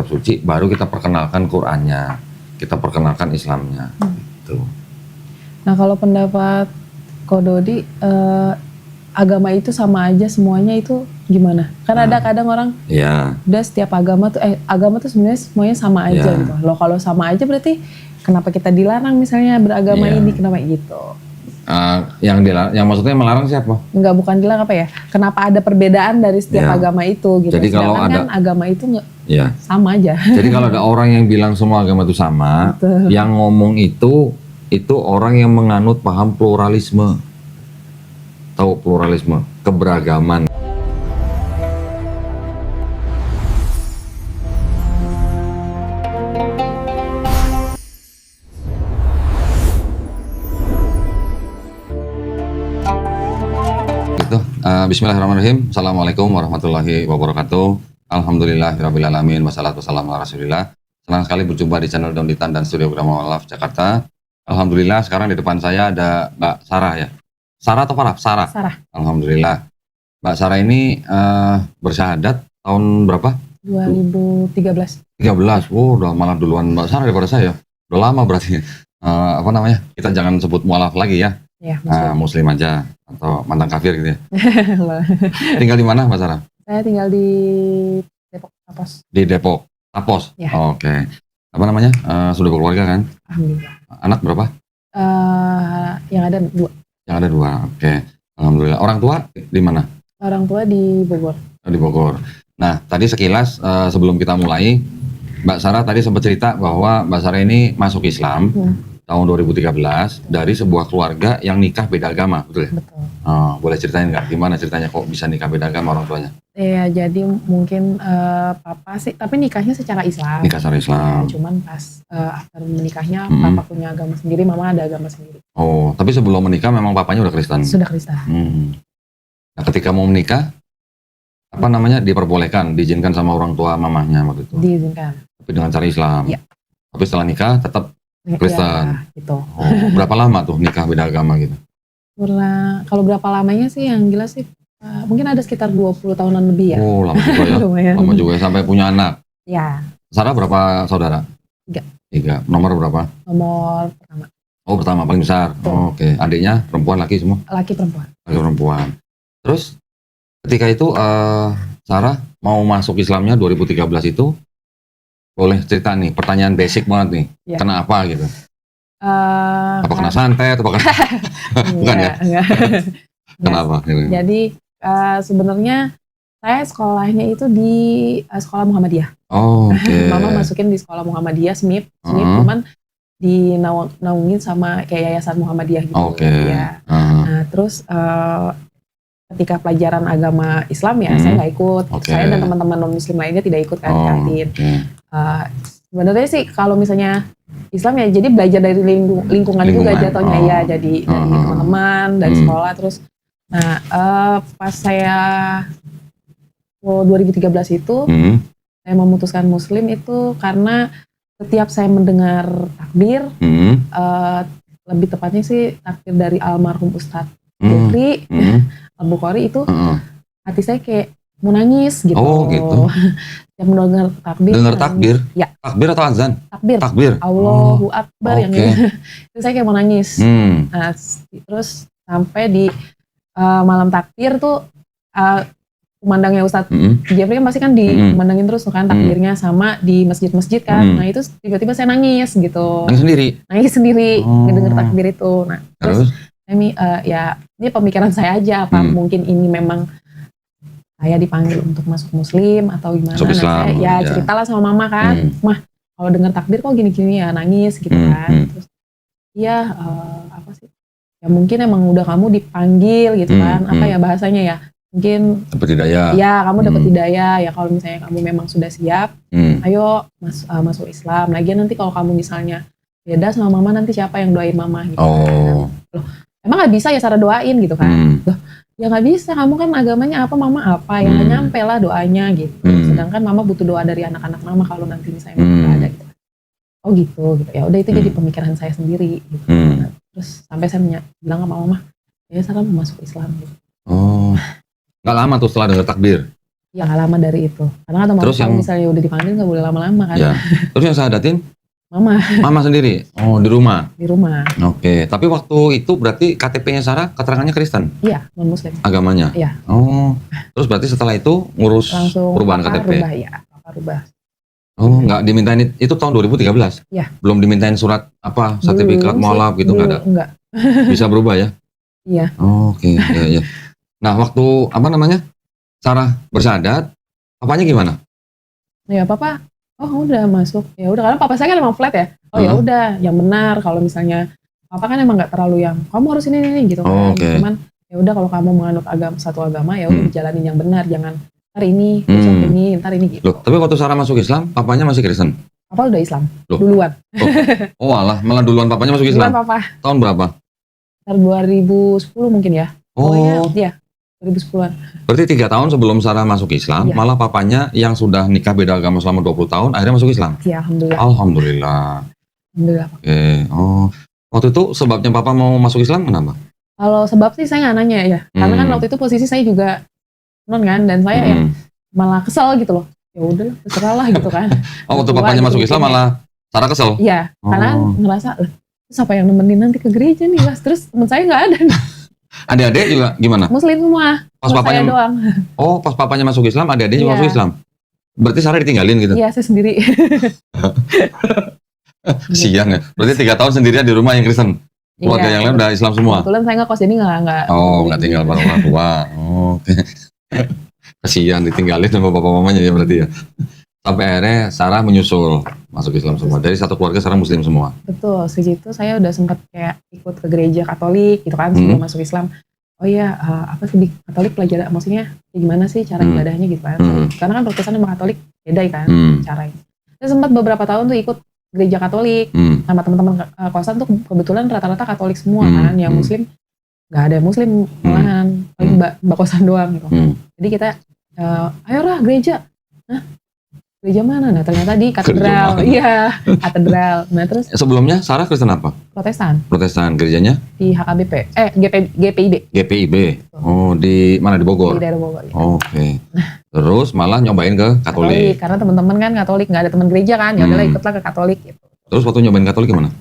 kitab suci, baru kita perkenalkan Qur'annya, kita perkenalkan Islamnya. Gitu. Nah kalau pendapat Ko Dodi, agama itu sama aja semuanya itu gimana? Karena ada kadang orang, Ya, udah setiap agama tuh sebenarnya semuanya sama aja gitu. Loh kalau sama aja berarti kenapa kita dilarang misalnya beragama ini, kenapa gitu? yang maksudnya melarang siapa? Enggak, bukan dilarang apa ya? Kenapa ada perbedaan dari setiap agama itu gitu? Jadi kalau sedangkan kan agama itu nggak sama aja. Jadi kalau ada orang yang bilang semua agama itu sama, yang ngomong itu orang yang menganut paham pluralisme. Tahu pluralisme, keberagaman. Bismillahirrahmanirrahim. Assalamualaikum warahmatullahi wabarakatuh. Alhamdulillahirrabbilalamin. Wassalatu wassalamu ala rasulillah. Senang sekali berjumpa di channel Daun Ditan dan Studio Grama Walaf Jakarta. Alhamdulillah sekarang di depan saya ada Mbak Sarah ya. Sarah atau Farah? Sarah. Alhamdulillah. Mbak Sarah ini bersyahadat tahun berapa? 2013. 13. Udah malah duluan Mbak Sarah daripada saya. Udah lama berarti. Kita jangan sebut mualaf lagi ya. Ya, muslim aja atau mantan kafir gitu ya. Tinggal di mana Mbak Sarah? Saya tinggal di Depok Tapos. Di Depok Tapos. Ya. Oke. Apa namanya? Sudah berkeluarga kan? Alhamdulillah. Anak berapa? Yang ada 2. Yang ada 2. Oke. Alhamdulillah. Orang tua di mana? Orang tua di Bogor. Di Bogor. Nah, tadi sekilas sebelum kita mulai, Mbak Sarah tadi sempat cerita bahwa Mbak Sarah ini masuk Islam tahun 2013 dari sebuah keluarga yang nikah beda agama, betul ya? Betul. Boleh ceritain nggak? Gimana ceritanya kok bisa nikah beda agama orang tuanya? Iya, jadi mungkin papa sih, tapi nikahnya secara Islam. Nikah secara Islam. Cuman pas after menikahnya, papa punya agama sendiri, mama ada agama sendiri. Oh, tapi sebelum menikah memang papanya udah Kristen? Sudah Kristen. Nah, ketika mau menikah, diperbolehkan, diizinkan sama orang tua mamahnya waktu itu? Diizinkan. Tapi dengan cara Islam? Iya. Tapi setelah nikah tetap Kristen? Ya, gitu. Oh, berapa lama tuh nikah beda agama gitu? Kalau berapa lamanya sih yang jelas sih, mungkin ada sekitar 20 tahunan lebih ya. Oh, lama juga ya. Lumayan. Lama juga ya, sampai punya anak. Ya. Sarah berapa saudara? 3. Nomor berapa? Nomor pertama. Oh, pertama paling besar. Oh, oke. Adiknya perempuan, laki semua? Laki perempuan. Laki perempuan. Terus ketika itu Sarah mau masuk Islamnya 2013 itu, boleh cerita nih, pertanyaan basic banget nih. Ya. Kenapa gitu? Apa kena santet? Bukan ya? Enggak. Kenapa? Jadi sebenarnya saya sekolahnya itu di sekolah Muhammadiyah. Oh, oke. Mama masukin di sekolah Muhammadiyah, SMIP, cuman dinaungin sama kayak yayasan Muhammadiyah gitu. Oke. Ya. Nah, terus ketika pelajaran agama Islam ya saya nggak ikut. Saya dan teman-teman non Muslim lainnya tidak ikut kan kantin. Sebenarnya sih kalau misalnya Islam ya jadi belajar dari lingkungan juga jatuhnya ya, jadi dari teman-teman, dari sekolah terus. Nah pas saya 2013 itu saya memutuskan Muslim itu karena setiap saya mendengar takbir, lebih tepatnya sih takbir dari almarhum Ustadz Jeffrey Al-Bukhari itu hati saya kayak mau nangis gitu. Oh gitu. Yang mendengar takbir. Dengar takbir? Ya. Takbir atau azan? Takbir. Allahu Akbar yang gitu. Itu saya kayak mau nangis. Nah, terus sampai di malam takbir tuh kumandangnya Ustadz Jeffrey kan pasti kan dimandangin terus kan takbirnya sama di masjid-masjid kan. Nah itu tiba-tiba saya nangis gitu. Nangis sendiri ngedenger takbir itu. Nah terus ini pemikiran saya aja apa mungkin ini memang saya dipanggil untuk masuk Muslim atau gimana. Masuk Islam, saya ceritalah sama mama kan, mah kalau dengar takbir kok gini-gini ya nangis gitu kan. Terus apa sih ya mungkin emang udah kamu dipanggil gitu kan, apa ya bahasanya ya, mungkin dapat hidayah. Ya kamu dapat hidayah ya, kalau misalnya kamu memang sudah siap, ayo masuk Islam. Lagian nanti kalau kamu misalnya beda sama mama, nanti siapa yang doain mama gitu kan. Loh, emang nggak bisa ya Sarah doain gitu kan. Loh, ya nggak bisa, kamu kan agamanya apa, mama apa, ya nggak nyampe lah doanya gitu. Sedangkan mama butuh doa dari anak-anak mama kalau nanti misalnya nggak ada gitu. Oh gitu. Ya udah itu jadi pemikiran saya sendiri gitu. Nah, terus sampai saya bilang sama mama, ya Sarah mau masuk Islam gitu. Oh, nggak lama tuh setelah dengar takbir? Ya nggak lama dari itu. Karena kan Terus kalau yang misalnya udah dipanggil nggak boleh lama-lama kan. ya. Terus yang syahadatin Mama mama sendiri. Oh, di rumah. di rumah. Oke, tapi waktu itu berarti KTP-nya Sarah keterangannya Kristen Iya, non muslim. agamanya. Iya. Oh, terus berarti setelah itu ngurus Langsung perubahan papa KTP. rubah ya, papa rubah. Oh, nggak dimintain itu tahun 2013? Iya. Belum dimintain surat apa sertifikat Belum sih, mualaf gitu nggak ada? Enggak. Bisa berubah ya? Iya. Oh, oke, iya. Nah, waktu apa namanya? Sarah bersyahadat, papanya gimana? Ya papa, oh udah masuk. Ya udah karena papa saya kan emang flat ya. Oh ya udah, yang benar. Kalau misalnya papa kan emang nggak terlalu yang kamu harus ini gitu kan. Cuman ya udah kalau kamu menganut satu agama ya udah dijalanin yang benar, jangan ntar ini, besok ini, ntar ini gitu. Loh, tapi waktu Sarah masuk Islam, papanya masih Kristen? Papa udah Islam. Loh. Duluan. Oh alah, malah duluan papanya masuk Islam. Duluan papa. Tahun berapa? Sekitar 2010 mungkin ya. Oh. Iya, 2010-an. Berarti 3 tahun sebelum Sarah masuk Islam, malah papanya yang sudah nikah beda agama selama 20 tahun akhirnya masuk Islam? Iya, alhamdulillah. Alhamdulillah. Alhamdulillah. Oke. Oh, waktu itu sebabnya papa mau masuk Islam kenapa? Kalau sebab sih saya nggak nanya ya, karena kan waktu itu posisi saya juga non kan, dan saya ya malah kesel gitu loh. Ya udah, terserah lah gitu kan. Oh, waktu papanya masuk Islam malah Sarah kesel? Iya, karena ngerasa, terus apa yang nemenin nanti ke gereja nih mas? Terus temen saya nggak ada. Adik-adik juga gimana? Muslim semua. Pas papanya doang. Oh, pas papanya masuk Islam, adik-adik juga masuk Islam. Berarti Sarah ditinggalin gitu? Iya, saya sendiri. Kasian ya. Berarti 3 tahun sendirian di rumah yang Kristen. Keluarga yang lain udah Islam semua. Kebetulan saya nggak kos, jadi nggak. Oh, nggak tinggal bareng orang tua. Oke. Kasian ditinggalin sama bapak mamanya ya berarti ya. Sampai akhirnya Sarah menyusul masuk Islam semua. Dari satu keluarga Sarah Muslim semua. Betul, segitu saya udah sempat kayak ikut ke gereja Katolik gitu kan sebelum masuk Islam. Oh iya, apa sih di Katolik pelajaran, maksudnya gimana sih cara ibadahnya gitu kan. Karena kan Protestan sama Katolik beda kan caranya. Saya sempat beberapa tahun tuh ikut gereja Katolik sama teman-teman kosan tuh kebetulan rata-rata Katolik semua kan, yang Muslim nggak ada Muslim malahan, paling mbak kosan doang gitu. Jadi kita ayolah gereja. Hah? Gereja mana? Nah ternyata di katedral. Iya, katedral. Nah terus sebelumnya Sarah Kristen apa? Protestan. Protestan. Gerejanya? Di HKBP. GPIB. GPIB. Oh, di mana, di Bogor? Di daerah Bogor. Ya. Oke. Terus malah nyobain ke Katolik. Karena teman-teman kan Katolik, nggak ada teman gereja kan. Ya udahlah ikutlah ke Katolik gitu. Terus waktu nyobain Katolik gimana?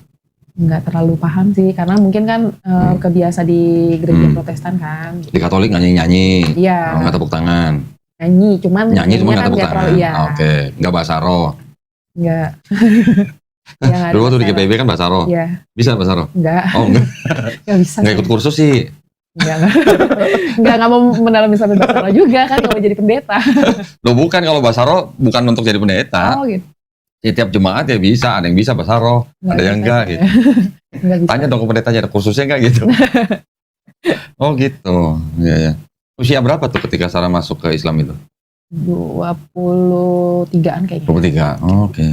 Nggak terlalu paham sih, karena mungkin kan kebiasa di gereja Protestan kan. Di Katolik nyanyi-nyanyi. Iya. Nggak tepuk tangan. Nyanyi cuma nggak tepuk kan tangan. Iya. Oke. Nggak bahasa roh. Nggak. Ya, dulu waktu di GPIB kan bahasa roh. Iya. Bisa bahasa roh? Nggak. Oh enggak. Nggak bisa. Nggak ikut kursus sih. Nggak mau mendalami sampai bahasa roh juga kan kalau jadi pendeta. Loh bukan, kalau bahasa roh bukan untuk jadi pendeta. Oh gitu. Tiap jemaat ya bisa, ada yang bisa bahasa roh, ada yang enggak gitu. Tanya dong ke pendetanya, ada kursusnya enggak gitu. Oh gitu, iya ya. Usia berapa tuh ketika Sarah masuk ke Islam itu? 23-an kayaknya. 23, oke.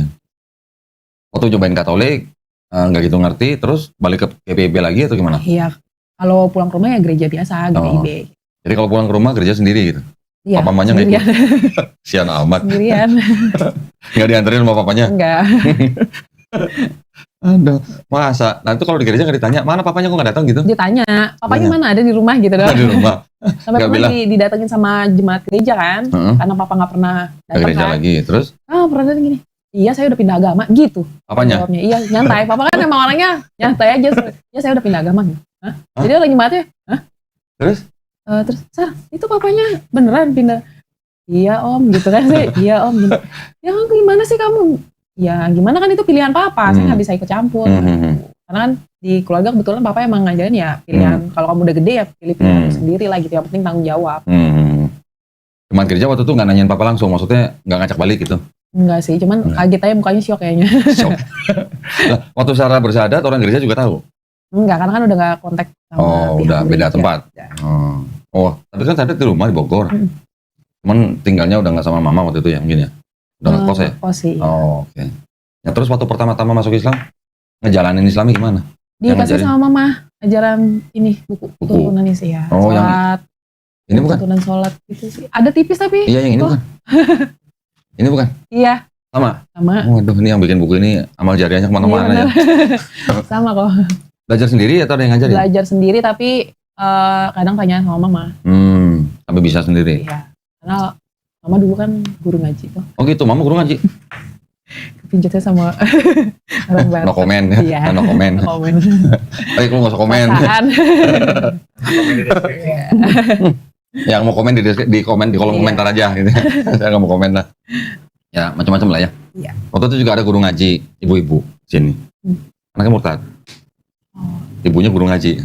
Waktu cobain Katolik, nggak gitu ngerti, terus balik ke GPIB lagi atau gimana? Iya, kalau pulang ke rumah ya gereja biasa, GPIB. Jadi kalau pulang ke rumah gereja sendiri gitu? Iya, papa mamanya nggak ikut? Sian amat. Sendirian. Nggak dianterin sama papanya? Enggak. Aduh, masa? Nah itu kalau di gereja nggak ditanya, mana papanya kok nggak datang gitu? Ditanya, papanya mana, ada di rumah gitu doang. Di rumah. Sampai pernah didatengin sama jemaat gereja kan, karena papa nggak pernah datang gereja kan. lagi, terus? Pernah datang gini, iya saya udah pindah agama, gitu. Apanya? Jawabnya, iya nyantai, papa kan emang orangnya nyantai aja, ya saya udah pindah agama. Hah? Jadi orang jemaatnya, hah? Terus? Terus, Sar, itu papanya beneran pindah? Iya om, gitu kan saya, iya om. Gini. Ya gimana sih kamu? Ya gimana kan itu pilihan papa, saya nggak bisa ikut campur. Karena kan di keluarga kebetulan papa emang ngajarin ya pilihan, kalau kamu udah gede ya pilih pilihan sendiri lah gitu, yang penting tanggung jawab. Cuman gereja waktu itu nggak nanyain papa langsung, maksudnya nggak ngajak balik gitu? Enggak sih, cuman kaget aja mukanya syok kayaknya. Syok. Nah, waktu Sarah bersyahadat orang gereja juga tahu? Enggak, karena kan udah nggak kontak sama udah beda tempat. Oh, tapi kan tadi di rumah di Bogor. Cuman tinggalnya udah nggak sama mama waktu itu ya mungkin ya? Udah nggak kos ya? Kos sih. Oh, oke. Ya terus waktu pertama-tama masuk Islam, ngejalanin Islamnya gimana? Dikasih sama mama ajaran ini, buku tuntunan sih ya. Oh, sholat. Ini bukan? Tuntunan sholat gitu sih. Ada tipis tapi. Iya, yang ini bukan? Ini bukan? Iya. Sama? Sama. Waduh, ini yang bikin buku ini amal jariahnya kemana-mana ya. Sama kok. Belajar sendiri atau ada yang ngajarin? Belajar sendiri tapi kadang tanya sama mama. Tapi bisa sendiri? Iya. Karena Mama dulu kan guru ngaji tuh. Oh gitu, mama guru ngaji? Kepinjatnya sama orang barat. No komen ya? Iya. No komen. No komen. Baik, lu gak usah komen. Yang mau komen di komen di kolom komentar aja gitu. Saya nggak mau komen lah. Ya macam-macam lah ya. Iya. Waktu itu juga ada guru ngaji ibu-ibu sini. Anaknya murtad. Ibunya guru ngaji.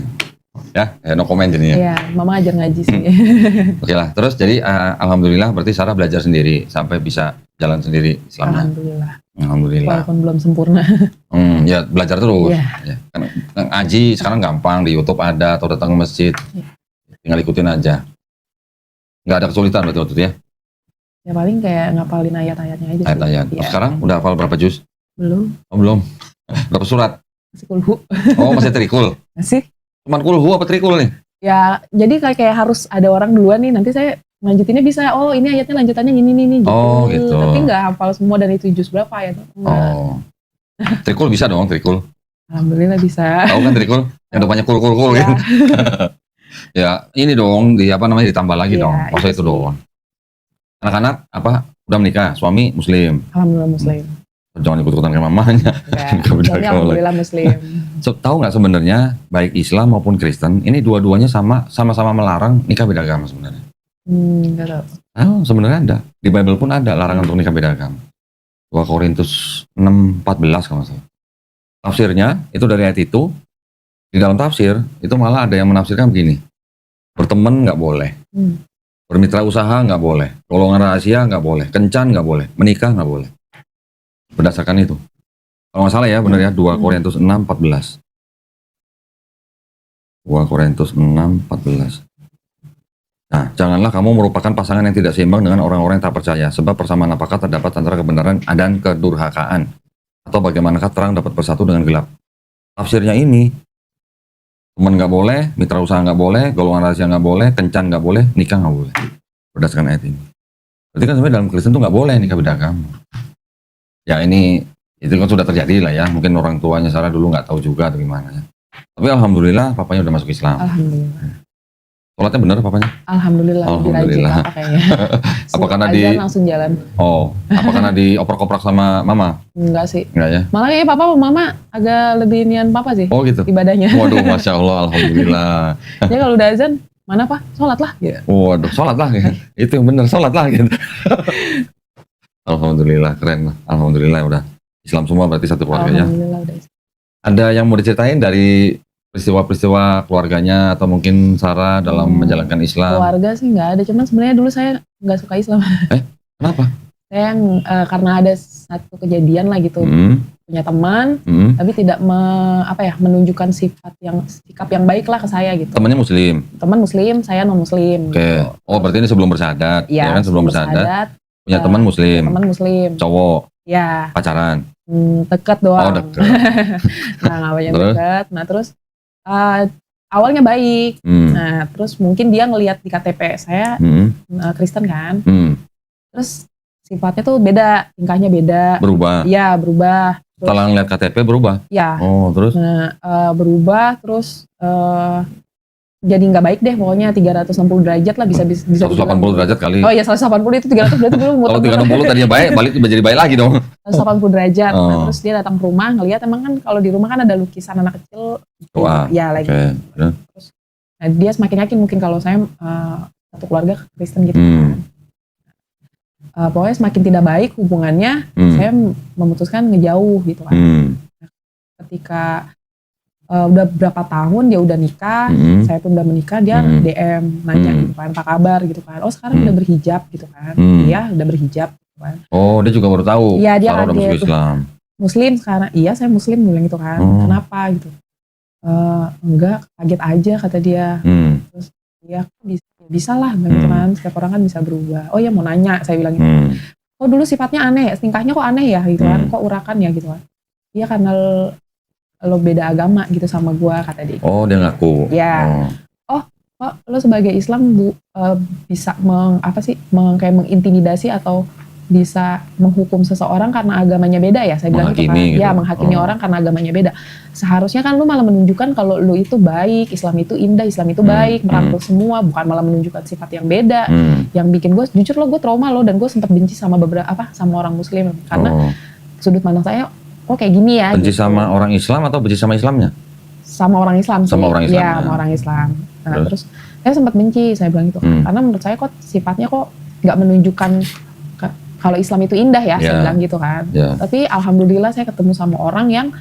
Ya no komen jadinya. Iya, mama ajar ngaji sih. Oke lah. Terus jadi alhamdulillah berarti Sarah belajar sendiri sampai bisa jalan sendiri Islamnya. Alhamdulillah. Alhamdulillah. Walaupun belum sempurna. Ya belajar terus. Iya. Ya, kan ngaji sekarang gampang, di YouTube ada atau datang ke masjid. Tinggal ikutin aja. Nggak ada kesulitan berarti waktu itu ya? Ya paling kayak ngapalin ayat-ayatnya aja sih. Ayat-ayat. Ya. Sekarang udah hafal berapa juz? Belum. Oh belum. Berapa surat? Masih kulhu. Oh masih trikul. Masih. Cuman kulhu apa trikul nih? Ya jadi kayak harus ada orang duluan nih, nanti saya lanjutinnya bisa, oh ini ayatnya lanjutannya gini gitu. Oh gitu. Tapi nggak hafal semua dan itu juz berapa ya? Oh. Trikul bisa dong, trikul. Alhamdulillah bisa. Tahu kan trikul? Yang depannya kul Ya. gitu. Ya ini dong, ditambah lagi Iya, dong. Masa itu dong. Anak-anak udah menikah, suami muslim. Alhamdulillah muslim. Jangan ikut-ikutan kayak mamanya. Suami alhamdulillah muslim. So, tahu nggak sebenarnya baik Islam maupun Kristen ini dua-duanya sama-sama melarang nikah beda agama sebenarnya. Nggak tahu. Oh, sebenarnya ada. Di Bible pun ada larangan untuk nikah beda agama. 2 Korintus 6:14 kalau nggak salah. Tafsirnya itu dari ayat itu. Di dalam tafsir itu malah ada yang menafsirkan begini. Berteman nggak boleh. Bermitra usaha nggak boleh. Golongan rahasia nggak boleh. Kencan nggak boleh. Menikah nggak boleh. Berdasarkan itu. Kalau nggak salah ya benar ya 2 Korintus 6:14. 2 Korintus 6:14. Nah, janganlah kamu merupakan pasangan yang tidak seimbang dengan orang-orang yang tak percaya, sebab persamaan apakah terdapat antara kebenaran dan kedurhakaan, atau bagaimanakah terang dapat bersatu dengan gelap. Tafsirnya ini, teman nggak boleh, mitra usaha nggak boleh, golongan rahasia nggak boleh, kencan nggak boleh, nikah nggak boleh. Berdasarkan ayat ini. Berarti kan sebenarnya dalam Kristen tuh nggak boleh nikah beda agama. Ya ini, itu kan sudah terjadi lah ya, mungkin orang tuanya Sarah dulu nggak tahu juga atau gimana ya. Tapi alhamdulillah papanya udah masuk Islam. Alhamdulillah. Sholatnya bener papanya? Alhamdulillah. Alhamdulillah. Apa kayaknya. Apa karena langsung jalan. Oh, apa karena dioper-koprak sama mama? Enggak sih. Enggak ya? Malah kayaknya papa sama mama agak lebih nian papa sih. Oh gitu? Ibadahnya. Waduh, Masya Allah, alhamdulillah. Dia kalau udah azan, mana pak? Sholat lah. Gitu. Waduh, sholat lah. Gitu. Itu yang bener, sholat lah gitu. Alhamdulillah, keren lah. Alhamdulillah udah Islam semua berarti satu keluarganya. Alhamdulillah udah. Ada yang mau diceritain dari peristiwa-peristiwa keluarganya atau mungkin Sarah dalam menjalankan Islam? Keluarga sih nggak ada, cuman sebenarnya dulu saya nggak suka Islam. Kenapa? Saya karena ada satu kejadian lah gitu, punya teman, tapi tidak menunjukkan sikap yang baik lah ke saya gitu. Temannya Muslim? Teman Muslim, saya non Muslim. Oke. Gitu. Oh berarti ini sebelum bersahadat? Iya, ya kan sebelum bersahadat. Punya teman Muslim? Teman Muslim. Cowok? Ya. Pacaran? Deket doang. Oh deket. Nah nggak banyak deket. Nah terus awalnya baik. Nah terus mungkin dia ngelihat di KTP saya Kristen kan. Terus sifatnya tuh beda, tingkahnya beda. Berubah? Iya berubah. Setelah ngeliat KTP berubah? Iya. Oh terus? Nah berubah terus jadi nggak baik deh pokoknya 360 derajat lah bisa 180 derajat kali. Oh iya 180 itu 300 berarti belum muter. Kalau 360 tadinya baik, balik jadi baik lagi dong. 180 derajat. Nah, terus dia datang ke rumah ngelihat emang kan kalau di rumah kan ada lukisan anak kecil. Wah. Ya lagi. Okay. Terus nah, dia semakin yakin mungkin kalau saya satu keluarga Kristen gitu kan. Pokoknya semakin tidak baik hubungannya, saya memutuskan ngejauh gitu kan. Ketika udah berapa tahun dia udah nikah, saya pun udah menikah, dia DM nanya gitu kan, apa kabar gitu kan. Oh sekarang udah berhijab gitu kan. Iya udah berhijab gitu kan. Oh dia juga baru tahu. Iya dia udah masuk Islam. Muslim sekarang. Iya saya Muslim bilang gitu kan. Kenapa gitu? Enggak, kaget aja kata dia. Terus ya bisa lah gitu kan. Setiap orang kan bisa berubah. Oh ya mau nanya, saya bilang gitu. Kok dulu sifatnya aneh, tingkahnya kok aneh ya gitu kan. Kok urakan ya gitu kan. Iya karena lo beda agama gitu sama gua kata dia. Oh dia ngaku. Ya. Oh lo sebagai Islam bisa kayak mengintimidasi atau bisa menghukum seseorang karena agamanya beda ya, saya bilang gitu kan. Gitu. Ya, menghakimi orang karena agamanya beda. Seharusnya kan lu malah menunjukkan kalau lu itu baik, Islam itu indah, Islam itu baik, merangkul semua, bukan malah menunjukkan sifat yang beda. Yang bikin gue, jujur lo, gue trauma lo, dan gue sempat benci sama sama orang Muslim karena sudut pandang saya kok kayak gini ya. Benci gitu. sama orang Islam atau benci sama Islamnya? Sama orang Islam sih. Sama orang Islam. Ya, sama orang Islam. Nah, terus saya sempat benci, saya bilang gitu. Karena menurut saya kok sifatnya kok nggak menunjukkan kalau Islam itu indah ya, saya bilang gitu kan. Tapi alhamdulillah saya ketemu sama orang yang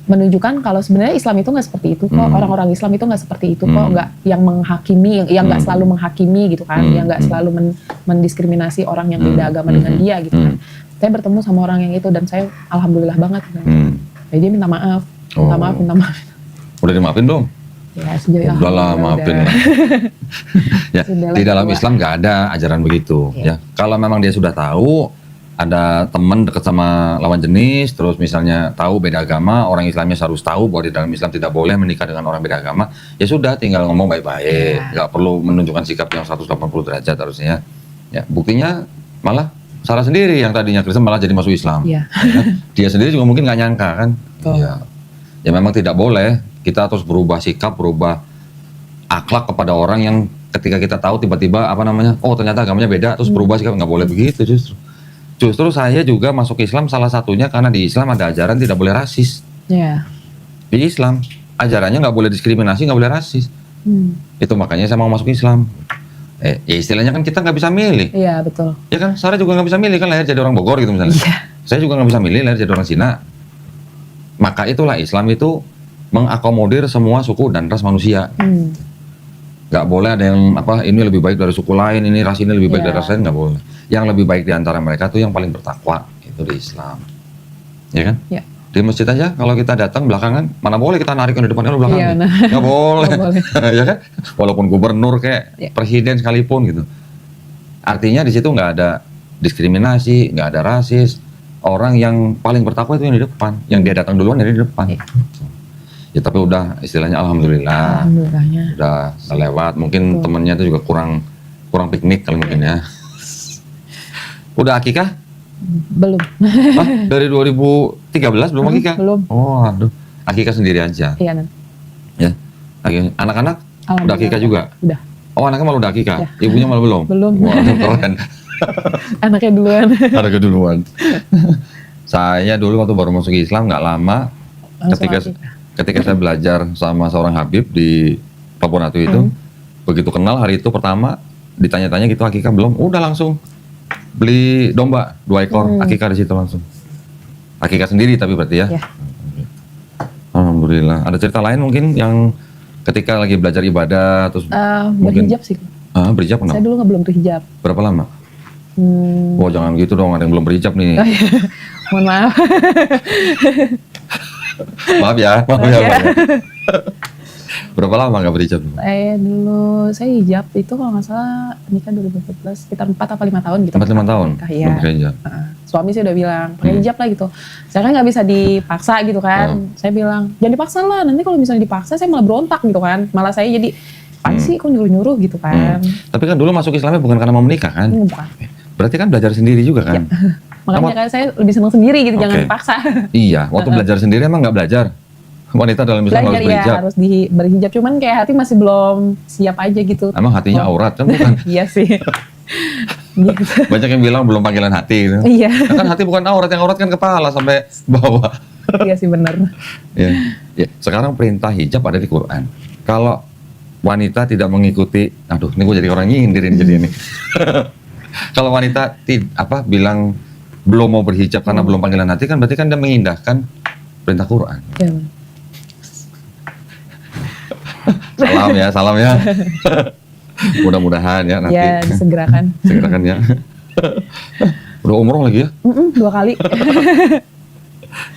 menunjukkan kalau sebenarnya Islam itu nggak seperti itu kok. Orang-orang Islam itu nggak seperti itu kok, nggak yang menghakimi, yang nggak selalu menghakimi gitu kan, yang nggak selalu mendiskriminasi orang yang beda agama dengan dia gitu kan. Saya bertemu sama orang yang itu dan saya alhamdulillah banget. Jadi dia minta maaf, minta maaf. Udah dimaafin belum? Ya, sejauh udah lah, maafin lah. Ya, di dalam Islam nggak ada ajaran begitu. Ya, kalau memang dia sudah tahu ada teman dekat sama lawan jenis, terus misalnya tahu beda agama, orang Islamnya harus tahu bahwa di dalam Islam tidak boleh menikah dengan orang beda agama. Ya sudah, tinggal ngomong baik-baik, nggak perlu menunjukkan sikap yang 180 derajat harusnya. Ya, buktinya malah salah sendiri, yang tadinya Kristen malah jadi masuk Islam. Ya, dia sendiri juga mungkin nggak nyangka kan. Ya memang tidak boleh. Kita terus berubah sikap, berubah akhlak kepada orang yang ketika kita tahu tiba-tiba oh ternyata agamanya beda, terus berubah sikap. Nggak boleh begitu justru. Justru saya juga masuk Islam salah satunya karena di Islam ada ajaran tidak boleh rasis. Di Islam ajarannya nggak boleh diskriminasi, nggak boleh rasis. Itu makanya saya mau masuk Islam. Ya istilahnya kan kita nggak bisa milih. Iya betul. Ya kan, Sarah juga nggak bisa milih kan, lahir jadi orang Bogor gitu misalnya. Saya juga nggak bisa milih lahir jadi orang Cina. Maka itulah Islam itu mengakomodir semua suku dan ras manusia. Nggak boleh ada yang ini lebih baik dari suku lain, ini ras ini lebih baik dari ras lain, nggak boleh. Yang lebih baik di antara mereka tuh yang paling bertakwa, itu di Islam. Ya kan? Di masjid aja kalau kita datang belakangan, mana boleh kita narik di depannya belakang. Nggak boleh. Ya kan? Walaupun gubernur kayak presiden sekalipun gitu. Artinya di situ nggak ada diskriminasi, nggak ada rasis. Orang yang paling bertakwa itu yang di depan, yang dia datang duluan dari depan. Ya tapi udah istilahnya alhamdulillah, udah lewat. Mungkin temennya itu juga kurang piknik kali mungkin ya. Udah akikah? Belum. Dari 2013 belum akikah? Belum. Oh aduh, akikah sendiri aja. Iya Nan. Ya, anak-anak udah akikah juga? Udah. Oh anaknya malah udah akikah? Ibunya malah belum? Belum. Wah keren. Anaknya duluan. Anaknya duluan. Saya dulu waktu baru masuk Islam nggak lama, ketika saya belajar sama seorang Habib di Papua Natu itu, begitu kenal hari itu pertama ditanya-tanya gitu akikah belum, udah langsung beli domba 2 ekor, akikah di situ langsung. Akikah sendiri tapi berarti ya. Alhamdulillah. Ada cerita lain mungkin yang ketika lagi belajar ibadah terus berhijab sih. Berhijab kenapa? Saya dulu nggak belum berhijab. Berapa lama? Wah jangan gitu dong, ada yang belum berhijab nih. Mohon maaf. Maaf ya. Berapa lama nggak berhijab? Saya hijab itu kalau nggak salah nikah 2014 sekitar 4 atau 5 tahun gitu. 4-5 tahun? Iya. Suami saya udah bilang pakai hijab lah gitu. Saya kan nggak bisa dipaksa gitu kan. Saya bilang jangan dipaksa lah, nanti kalau misalnya dipaksa saya malah berontak gitu kan. Malah saya jadi sih kok nyuruh-nyuruh gitu kan. Tapi kan dulu masuk Islamnya bukan karena mau menikah kan? Bukan. Berarti kan belajar sendiri juga kan? Makanya kan saya lebih senang sendiri gitu, jangan dipaksa. Iya, waktu belajar sendiri emang nggak belajar? Wanita dalam Islam harus berhijab? Iya, harus berhijab, cuman kayak hati masih belum siap aja gitu. Emang hatinya aurat kan bukan? Iya sih. Gitu. Banyak yang bilang belum panggilan hati gitu. Iya. Nah, kan hati bukan aurat, yang aurat kan kepala sampai bawah. Iya sih benar. Ya. Sekarang perintah hijab ada di Quran. Kalau wanita tidak mengikuti, aduh ini gue jadi orang nyindir ini jadi ini. Kalau wanita bilang belum mau berhijab karena belum panggilan hati kan berarti kan dia mengindahkan perintah Quran. Ya. Salam ya. Mudah-mudahan ya nanti. Ya disegerakan. Segerakan ya. Udah umroh lagi ya? 2 kali.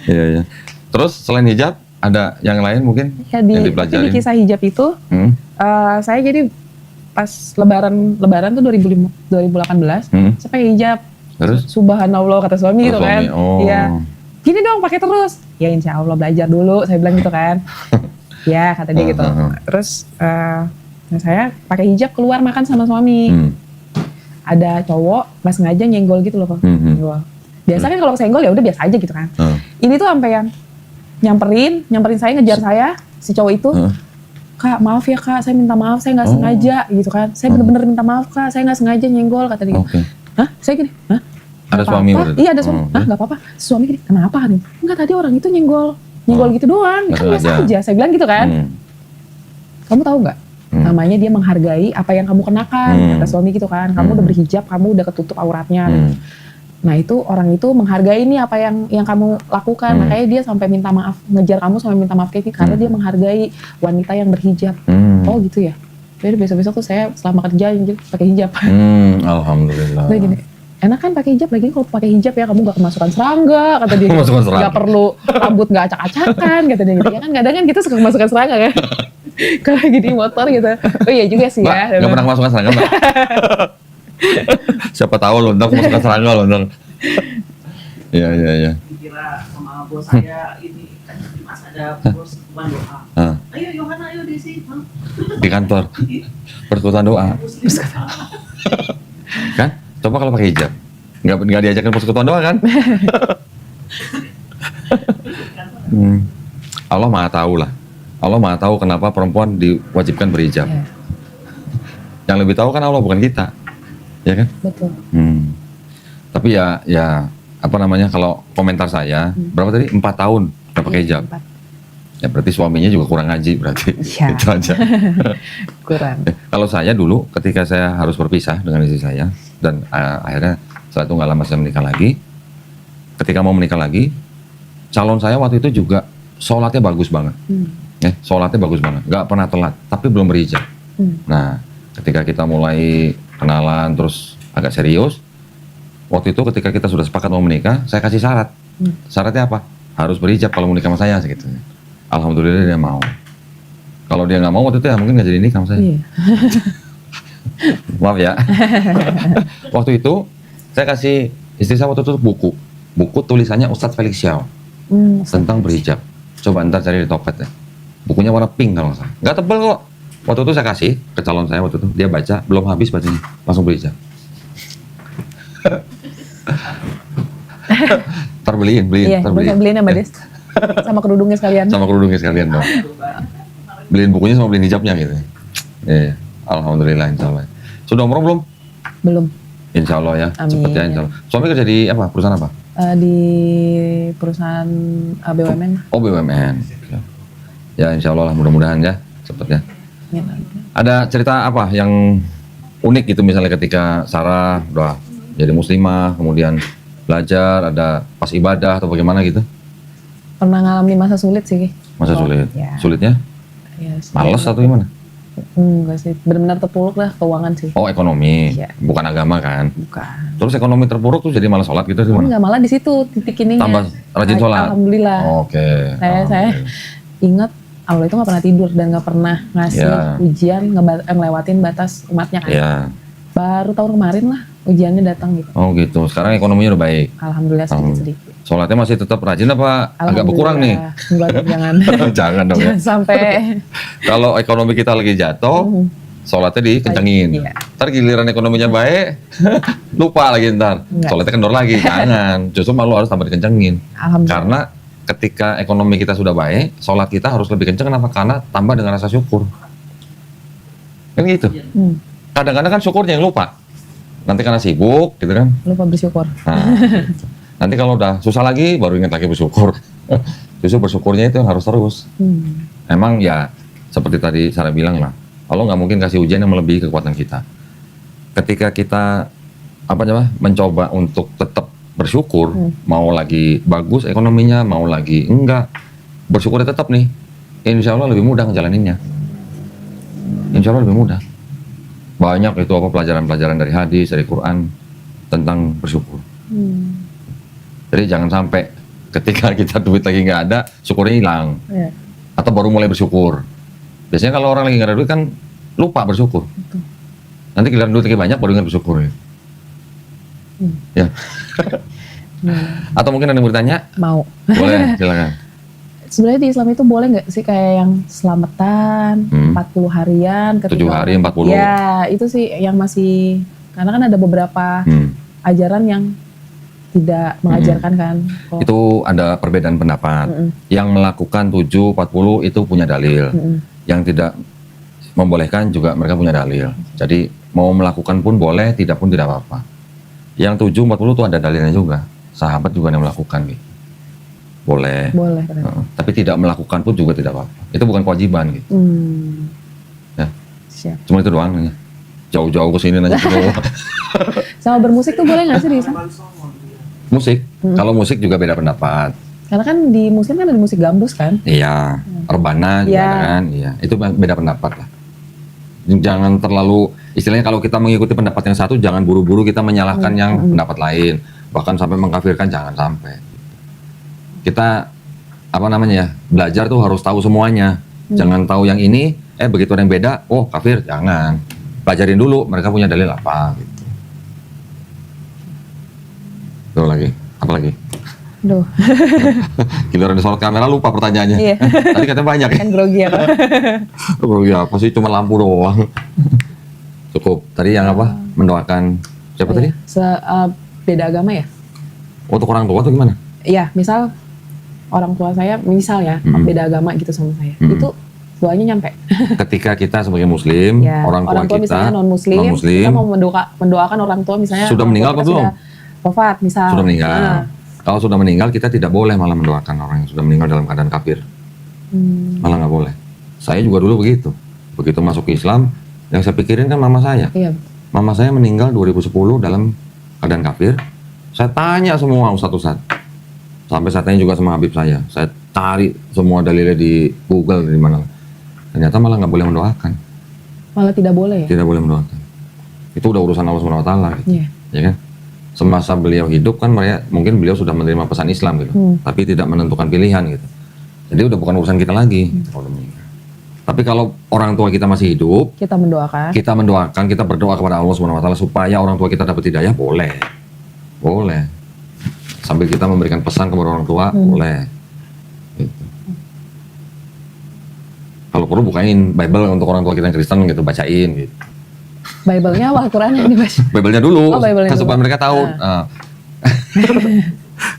Iya. Terus selain hijab ada yang lain mungkin yang dipelajari? Di kisah hijab itu, saya jadi pas lebaran tuh 2018, saya pakai hijab. Terus? Subhanallah kata suami gitu kan. Iya. Gini dong pakai terus. Ya insya Allah belajar dulu, saya bilang gitu kan. Ya kata dia gitu. Terus saya pakai hijab keluar makan sama suami. ada cowok nggak sengaja nyenggol gitu loh Pak. Nyenggol. Biasa kan kalau senggol ya udah biasa aja gitu kan. Ini tuh sampai yang nyamperin saya, ngejar saya, si cowok itu. Kak maaf ya kak, saya minta maaf, saya nggak sengaja gitu kan. Saya bener-bener minta maaf kak, saya nggak sengaja nyenggol, kata dia. Hah? Saya gini, hah? Ada suami waktu itu? Iya ada suami. Hah, nggak apa-apa. Suami gini, kenapa nih? Enggak, tadi orang itu nyenggol gitu doang. Kan biasa aja. Saya bilang gitu kan. Kamu tahu nggak? Namanya dia menghargai apa yang kamu kenakan. Kata suami gitu kan. Kamu udah berhijab, kamu udah ketutup auratnya. Nah itu orang itu menghargai nih apa yang kamu lakukan. Makanya dia sampai minta maaf, ngejar kamu sampai minta maaf kayak gitu. Karena dia menghargai wanita yang berhijab. Oh gitu ya. Jadi besok-besok tuh saya selama kerja pakai hijab. Alhamdulillah. Jadi gini, enak kan pakai hijab, lagi kalau pakai hijab ya kamu gak kemasukan serangga, kata dia. Gak perlu rambut gak acak-acakan, kata dia gitu. Ya kan kadang kan kita suka kemasukan serangga kan. Kalau lagi di motor gitu. Oh iya juga sih Mbak, ya. Gak pernah kemasukan serangga Mbak? Siapa tahu loh, ntar kemasukan serangga loh ntar. Iya. Dikira sama bos saya ini kan di Mas ada bos kuban doa. Ayo Yohana, ayo Desi. Di kantor. Persekutuan doa. Kan? Coba kalau pakai hijab. Nggak diajakin persekutuan doa kan? Allah Maha tahu lah. Allah Maha tahu kenapa perempuan diwajibkan berhijab. Yang lebih tahu kan Allah, bukan kita. Ya kan? Betul. Tapi ya apa namanya, kalau komentar saya, berapa tadi? 4 tahun udah pakai hijab. 4. Ya berarti suaminya juga kurang ngaji berarti. Ya. Itu aja. Kurang. Kalau saya dulu ketika saya harus berpisah dengan istri saya dan akhirnya setelah itu nggak lama saya menikah lagi. Ketika mau menikah lagi, calon saya waktu itu juga sholatnya bagus banget. Sholatnya bagus banget, nggak pernah telat, tapi belum berhijab. Nah, ketika kita mulai kenalan terus agak serius, waktu itu ketika kita sudah sepakat mau menikah, saya kasih syarat. Syaratnya apa? Harus berhijab kalau mau nikah sama saya gitu. Alhamdulillah dia mau. Kalau dia nggak mau waktu itu ya mungkin nggak jadi nikah sama saya. Iya. Maaf ya. Waktu itu saya kasih istri saya waktu itu buku tulisannya Ustadz Felix Xiao tentang berhijab. Coba ntar cari di Tokped ya. Bukunya warna pink kalau nggak salah. Nggak tebel kok. Waktu itu saya kasih ke calon saya waktu itu, dia baca, belum habis bacanya, langsung berhijab. Ntar beliin. Iya, beliin sama Des. Sama kerudungnya sekalian. Sama kerudungnya sekalian dong. Beliin bukunya sama beliin hijabnya gitu. Iya. Alhamdulillah, insya Allah. Sudah umroh belum? Belum. Insya Allah ya. Amin. Cepet ya insya Allah. Suami kerja di apa? Perusahaan apa? Di perusahaan BUMN. Oh BUMN. Ya insya Allah lah, mudah-mudahan ya cepet ya. Ya. Ada cerita apa yang unik gitu misalnya ketika Sarah udah jadi muslimah, kemudian belajar, ada pas ibadah atau bagaimana gitu? Pernah ngalamin masa sulit sih. Masa sulit? Ya. Sulitnya? Ya, Males atau gimana? Enggak sih, benar-benar terpuruk lah keuangan sih. Oh ekonomi, Ya. bukan agama kan? Bukan. Terus ekonomi terpuruk tuh jadi malas sholat gitu gimana? Enggak, malah di situ titik ininya. Tambah rajin sholat? Alhamdulillah. Oke. Saya ingat Allah itu nggak pernah tidur dan nggak pernah ngasih ujian ngelewatin batas umatnya kan. Iya. Baru tahun kemarin lah ujiannya datang gitu. Oh gitu. Sekarang ekonominya udah baik. Alhamdulillah sedikit-sedikit. Sholatnya masih tetap rajin apa agak berkurang nih? Enggak dong, jangan. Jangan dong ya. Jangan sampai. Kalau ekonomi kita lagi jatuh, sholatnya dikencengin. Iya. Ntar giliran ekonominya baik, lupa lagi ntar. Enggak. Sholatnya kendor lagi. Jangan. Justru malu harus tambah dikencengin. Alhamdulillah. Karena ketika ekonomi kita sudah baik, sholat kita harus lebih kenceng. Kenapa? Karena tambah dengan rasa syukur. Kan gitu. Kadang-kadang kan syukurnya yang lupa. Nanti karena sibuk gitu kan. Lupa bersyukur. Nah, nanti kalau udah susah lagi, baru ingat lagi bersyukur. Justru bersyukurnya itu yang harus terus. Emang ya, seperti tadi Sarah bilang lah, Allah nggak mungkin kasih ujian yang melebihi kekuatan kita. Ketika kita mencoba untuk tetap bersyukur, mau lagi bagus ekonominya, mau lagi enggak, bersyukurnya tetap nih, insya Allah lebih mudah ngejalaninnya. Insya Allah lebih mudah. Banyak itu pelajaran-pelajaran dari hadis, dari Quran tentang bersyukur. Jadi jangan sampai ketika kita duit lagi nggak ada, syukurnya hilang. Yeah. Atau baru mulai bersyukur. Biasanya kalau orang lagi nggak ada duit kan lupa bersyukur. Betul. Nanti giliran duit lagi banyak baru ingat bersyukur. Ya. Atau mungkin ada yang bertanya? Mau. Boleh, silakan. Sebenarnya di Islam itu boleh nggak sih kayak yang selamatan 40 harian? 7 hari 40. Ya, itu sih yang masih Karena kan ada beberapa ajaran yang tidak mengajarkan kan. Itu ada perbedaan pendapat. Yang melakukan 7-40 itu punya dalil. Yang tidak membolehkan juga mereka punya dalil. Jadi mau melakukan pun boleh, tidak pun tidak apa-apa. Yang 7-40 itu ada dalilnya juga. Sahabat juga yang melakukan gitu. Boleh. Boleh. Tapi tidak melakukan pun juga tidak apa-apa. Itu bukan kewajiban gitu. Ya. Siap. Cuma itu doang nih. Jauh-jauh ke sini nanya doang. Sama bermusik tuh boleh nggak sih di sana? Musik. Kalau musik juga beda pendapat. Karena kan di muslim kan ada musik gambus kan? Iya. Rebana juga ada kan. Iya. Itu beda pendapat lah. Jangan terlalu, istilahnya kalau kita mengikuti pendapat yang satu, jangan buru-buru kita menyalahkan yang pendapat lain. Bahkan sampai mengkafirkan, jangan sampai. Kita, belajar tuh harus tahu semuanya. Jangan tahu yang ini, begitu ada yang beda, oh kafir, jangan. Pelajarin dulu, mereka punya dalil apa gitu. Tuh lagi, apa lagi? Duh. Giliran di sorot kamera lupa pertanyaannya. Iya. Tadi katanya banyak ya. Kan grogi apa? Grogi apa sih? Cuma lampu doang. Cukup. Tadi yang apa? Mendoakan siapa tadi? Beda agama ya? Untuk orang tua atau gimana? Iya, misal orang tua saya, misal ya, beda agama gitu sama saya. Itu doanya nyampe. Ketika kita sebagai muslim, Ya, orang tua kita misalnya non-muslim, kita mau mendoakan orang tua misalnya. Sudah meninggal atau belum? Wafat misal. Sudah meninggal. Kalau sudah meninggal, kita tidak boleh malah mendoakan orang yang sudah meninggal dalam keadaan kafir. Malah nggak boleh. Saya juga dulu begitu. Begitu masuk Islam, yang saya pikirin kan mama saya. Iya. Mama saya meninggal 2010 dalam keadaan kafir. Saya tanya semua ustadz-ustadz. Sampai saya tanya juga sama Habib saya. Saya cari semua dalilnya di Google, di mana. Ternyata malah nggak boleh mendoakan. Malah tidak boleh ya? Tidak boleh mendoakan. Itu udah urusan Allah Subhanahu Wa Taala. Gitu. Iya. Ya kan? Semasa beliau hidup kan mungkin beliau sudah menerima pesan Islam gitu, tapi tidak menentukan pilihan gitu. Jadi udah bukan urusan kita lagi. Tapi kalau orang tua kita masih hidup, kita mendoakan, kita berdoa kepada Allah Subhanahu Wa Taala supaya orang tua kita dapat hidayah, boleh. Sambil kita memberikan pesan kepada orang tua, boleh. Gitu. Kalau perlu bukain Bible untuk orang tua kita yang Kristen gitu, bacain gitu. Bible-nya apa Al-Quran yang dibaca? Bible-nya dulu, Bible-nya supaya dulu. mereka tahu.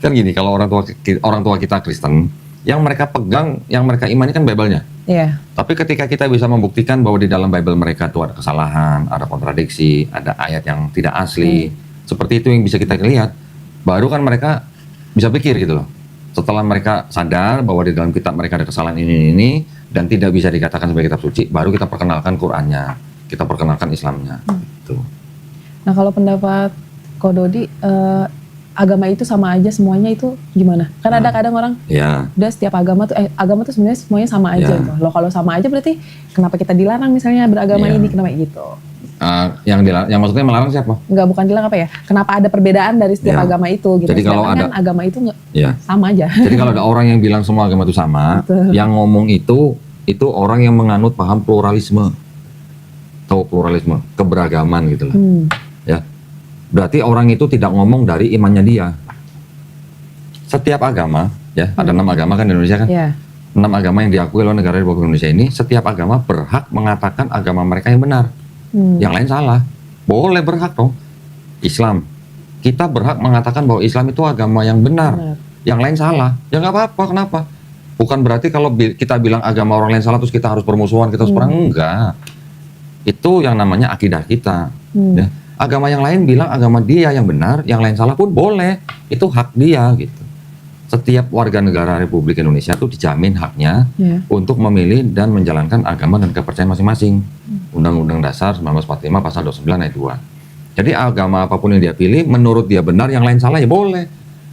Kan gini, kalau orang tua kita Kristen, yang mereka pegang, yang mereka imani kan Bible-nya. Iya. Tapi ketika kita bisa membuktikan bahwa di dalam Bible mereka itu ada kesalahan, ada kontradiksi, ada ayat yang tidak asli, seperti itu yang bisa kita lihat, baru kan mereka bisa pikir gitu loh. Setelah mereka sadar bahwa di dalam kitab mereka ada kesalahan ini, dan tidak bisa dikatakan sebagai kitab suci, baru kita perkenalkan Qur'annya. Kita perkenalkan Islamnya. Gitu. Nah kalau pendapat Ko Dodi, agama itu sama aja semuanya itu gimana? Kan ada kadang orang, udah setiap agama tuh sebenarnya semuanya sama aja. Gitu. Loh kalau sama aja berarti kenapa kita dilarang misalnya beragama ini, kenapa gitu? Yang maksudnya melarang siapa? Enggak, bukan dilarang apa ya? Kenapa ada perbedaan dari setiap agama itu? Gitu. Jadi kalau ada kan agama itu sama aja. Jadi kalau ada orang yang bilang semua agama itu sama, yang ngomong itu orang yang menganut paham pluralisme. Atau pluralisme, keberagaman gitu lah. Ya. Berarti orang itu tidak ngomong dari imannya dia. Setiap agama, ya, ada 6 agama kan di Indonesia kan? 6 agama yang diakui oleh negara Republik Indonesia ini, setiap agama berhak mengatakan agama mereka yang benar. Yang lain salah. Boleh, berhak dong. Islam, kita berhak mengatakan bahwa Islam itu agama yang benar. Yang lain salah. Ya nggak apa-apa, kenapa? Bukan berarti kalau kita bilang agama orang lain salah terus kita harus bermusuhan, kita harus perang. Enggak. Itu yang namanya akidah kita. Ya. Agama yang lain bilang agama dia yang benar, yang lain salah pun boleh. Itu hak dia gitu. Setiap warga negara Republik Indonesia itu dijamin haknya untuk memilih dan menjalankan agama dan kepercayaan masing-masing. Undang-Undang Dasar 1945 pasal 29 ayat 2. Jadi agama apapun yang dia pilih, menurut dia benar, yang lain salah ya boleh.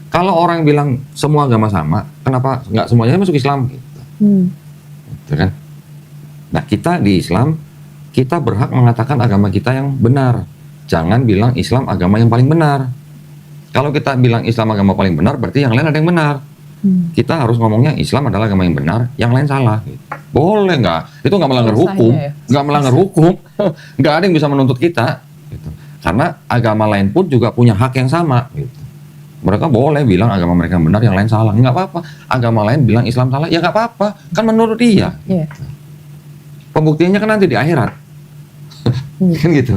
Kalau orang bilang semua agama sama, kenapa nggak semuanya masuk Islam? Gitu. Gitu kan? Nah kita di Islam, kita berhak mengatakan agama kita yang benar. Jangan bilang Islam agama yang paling benar. Kalau kita bilang Islam agama paling benar, berarti yang lain ada yang benar. Kita harus ngomongnya Islam adalah agama yang benar, yang lain salah. Gitu. Boleh nggak? Itu nggak melanggar hukum. Nggak melanggar hukum. Nggak ada yang bisa menuntut kita. Gitu. Karena agama lain pun juga punya hak yang sama. Gitu. Mereka boleh bilang agama mereka yang benar, yang lain salah. Nggak apa-apa. Agama lain bilang Islam salah, ya nggak apa-apa. Kan menurut dia. Pembuktiannya kan nanti di akhirat. Kan gitu.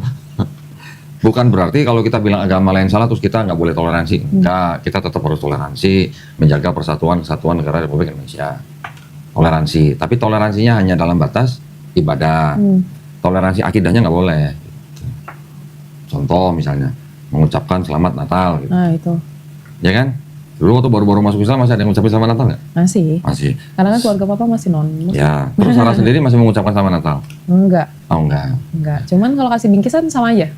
Bukan berarti kalau kita bilang agama lain salah terus kita nggak boleh toleransi. Enggak, kita tetap harus toleransi, menjaga persatuan kesatuan negara Republik Indonesia. Toleransi, tapi toleransinya hanya dalam batas ibadah. Toleransi akidahnya nggak boleh. Contoh misalnya mengucapkan selamat Natal gitu. Nah itu. Ya kan? Dulu waktu baru-baru masuk Islam masih ada yang ngucapin selamat Natal nggak? Masih. Masih. Karena kan keluarga papa masih non-muslim. Ya. Terus Sarah sendiri masih mengucapkan selamat Natal? Enggak. Oh enggak. Enggak. Cuman kalau kasih bingkisan sama aja.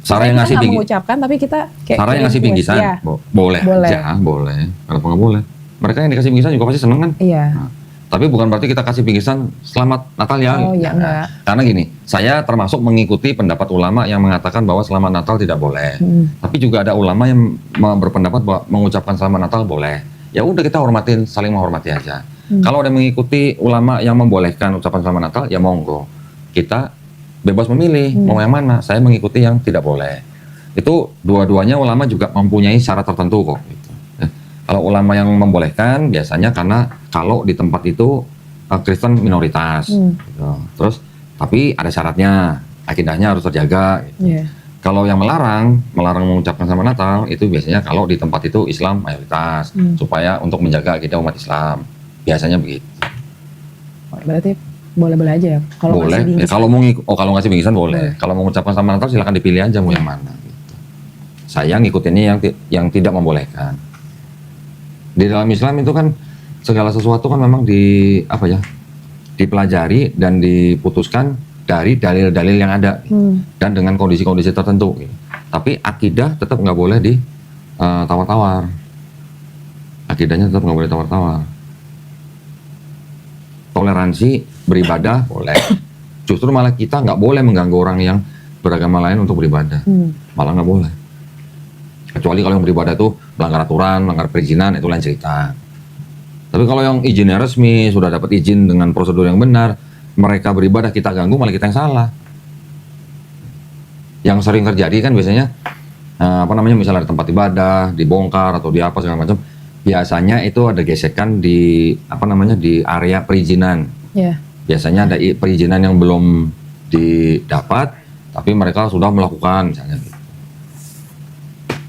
Sarah yang ngasih bingkisan. Mengucapkan tapi kita kayak Sarah yang ngasih kue. bingkisan. Iya. Boleh. Boleh. Aja, boleh. Kenapa nggak boleh? Mereka yang dikasih bingkisan juga pasti seneng kan? Iya. Nah, tapi bukan berarti kita kasih bingkisan selamat Natal ya. Oh iya enggak. Karena gini, saya termasuk mengikuti pendapat ulama yang mengatakan bahwa selamat Natal tidak boleh. Tapi juga ada ulama yang berpendapat bahwa mengucapkan selamat Natal boleh. Ya udah kita hormatin, saling menghormati aja. Kalau ada mengikuti ulama yang membolehkan ucapan selamat Natal, ya monggo. Kita bebas memilih mau yang mana. Saya mengikuti yang tidak boleh. Itu dua-duanya ulama juga mempunyai syarat tertentu kok. Gitu. Kalau ulama yang membolehkan biasanya karena kalau di tempat itu Kristen minoritas. Gitu. Terus tapi ada syaratnya, akidahnya harus terjaga. Gitu. Yeah. Kalau yang melarang mengucapkan selamat Natal itu biasanya kalau di tempat itu Islam mayoritas, supaya untuk menjaga akidah umat Islam. Biasanya begitu. Berarti boleh-boleh aja ya. Kalau boleh. ngasih bingkisan. Kalau ngasih bingkisan boleh. Kalau mengucapkan selamat Natal silakan dipilih aja mau yang mana. Gitu. Saya ngikutinnya yang tidak membolehkan. Di dalam Islam itu kan segala sesuatu kan memang dipelajari dan diputuskan dari dalil-dalil yang ada dan dengan kondisi-kondisi tertentu. Gitu. Tapi akidah tetap nggak boleh tawar-tawar. Akidahnya tetap nggak boleh tawar-tawar. Toleransi beribadah boleh. Justru malah kita nggak boleh mengganggu orang yang beragama lain untuk beribadah. Malah nggak boleh. Kecuali kalau yang beribadah itu melanggar aturan, melanggar perizinan, itu lain cerita. Tapi kalau yang izinnya resmi, sudah dapat izin dengan prosedur yang benar, mereka beribadah kita ganggu, malah kita yang salah. Yang sering terjadi kan biasanya, misalnya ada tempat ibadah, dibongkar atau di apa segala macam, biasanya itu ada gesekan di area perizinan. Yeah. Biasanya ada perizinan yang belum didapat, tapi mereka sudah melakukan misalnya.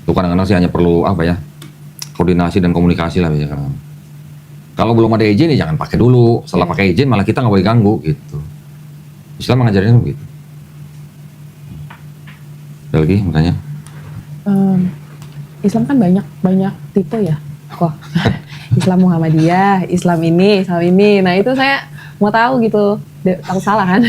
Itu kadang-kadang sih hanya perlu koordinasi dan komunikasi lah biasanya. Kalau belum ada izin ya jangan pakai dulu. Setelah pakai izin malah kita nggak boleh ganggu gitu. Islam mengajarinnya begitu. Ada lagi bertanya? Islam kan banyak tipe ya kok. Islam Muhammadiyah, Islam ini. Nah itu saya mau tahu gitu. Takut salah kan?